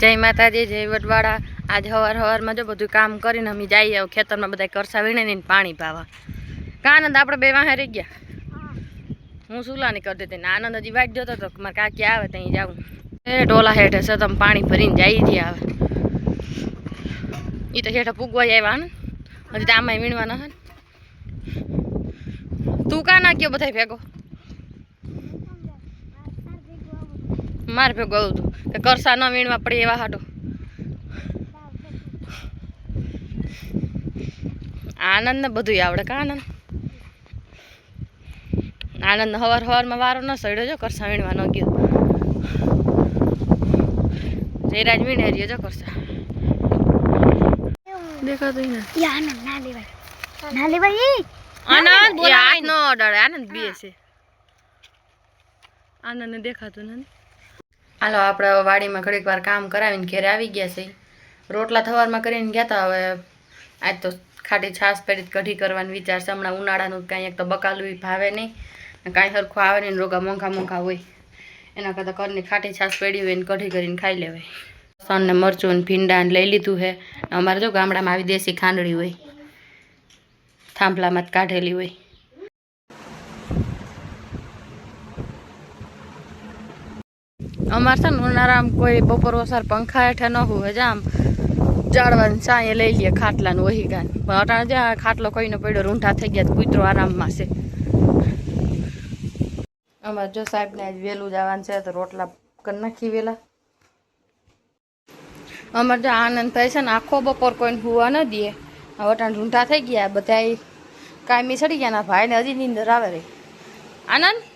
जय माताजी जय वडवाड़ा। आज हवार हवार में जो बधु काम करीने अमी जाइए खेतर में बधा करसा वीणे पानी पावा। का आनंद आपणे बे वाहे रही गया। हूँ सुलानी कर देती ने आनंद हजी वाट जोतो तो मारे काकी आवे तई जाऊं ए डोला हेठे से तम पानी भरीने जाई जी आवे ई तो हेठे पुगवा आव्या ने हजी तो आमाय वीणवाना हन। तू का ना क्यों बधाय भेगो मार भेगो आવું તું કે કરસા ન વીણવા પડે એવા હાટો आनंद ने बधुं आवड़े का आनंद आनंद हवार हवार में वारो न सड़्यो जो करसा वीणवा न गयो जयराज वीणे रह्यो जो करसा देखा तो ना या आनंद ना लेवाय आनंद बोला न डरे आनंद बीए छे आनंद ने देखातो न। हालो आपणे वाड़ी में घड़ीक वार काम करावीने घरे आवी गया छे। रोटला थवार में करीने गया था। हवे आज तो खाटी छास पेड़ी कढ़ी करवानो विचार छे। हमणां उनाळानुं कांई एक तो बकालुं भावे नहीं कांई हरखुं आवे नहीं रोगा मोंघा मोंघा होय एना करता घरनी खाटी छास पेड़ी होय ने कढ़ी करीने खाई लेवाय। लसण ने मरचुं ने भींडा ने लई लीधुं है। अमारे जो गामडामां आवी देसी खांडड़ी होय थांभलामां ज काढेली होय। अमारे उनाळामां कोई बपोर वसार पंखा हेठे न होय जाम जाड़वानी छांये लई लीए खाटला ने वही गान पण अटाणे ज्यां खाटलो कईनो पड्यो रूंठा थई गया कूतरो आराममां छे। अमारे जो साहेब ने आज वेलू जवानुं छे तो रोटला कर नाखी वेला। अमारे जो आनंद थाय छे ने आखो बपोर कोईने हुवा न दे। हवे अटाणे रूंठा थई गया बधाय कायमी सड़ी गया ना भाई ने हजी नींदर आवे रे। आनंद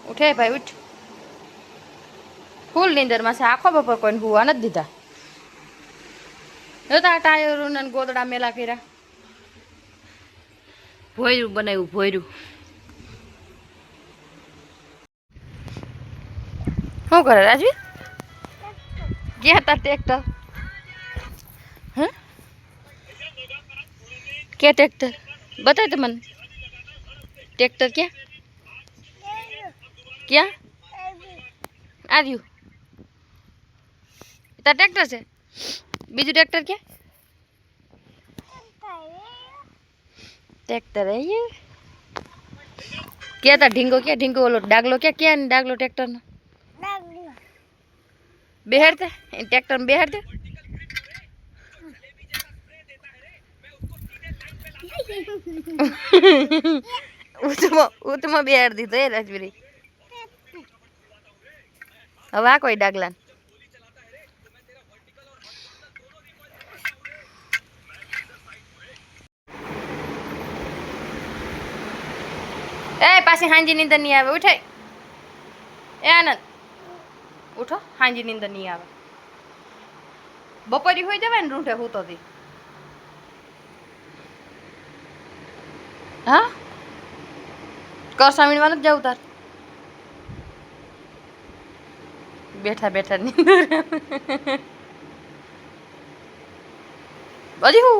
उठे भाई उठ फूल नींदर में से आखो बपोर कोई हुआ न दीधा जोता टायर ने गोदड़ा मेला कर्या भोयरू बनाव्યું भोयरू શું કરે રાજવી क्या था ट्रेक्टर हाँ क्या ट्रेक्टर बताए तो मन ट्रेक्टर क्या क्या आ रही ट्रेक्टर से बीजू ट्रेक्टर क्या ट्रेक्टर है ये क्या था ढींगो क्या ढींगो बोलो डागलो क्या क्या डागलो ट्रेक्टर ना बेहरते ट्रेक्टर में बेहरते उतमा बेहर दी तो ये राजवीरी हवा कोई डागला ए पासी हांजी नींदर नहीं आवे उठे ए आनंद उठो हांजी नींदर नहीं आवे बपोरी होई जवाय ने रूठे हूतो थी हाँ करसा वीणवा नथी जावुं तार बैठा बैठा नींदर बजी हूँ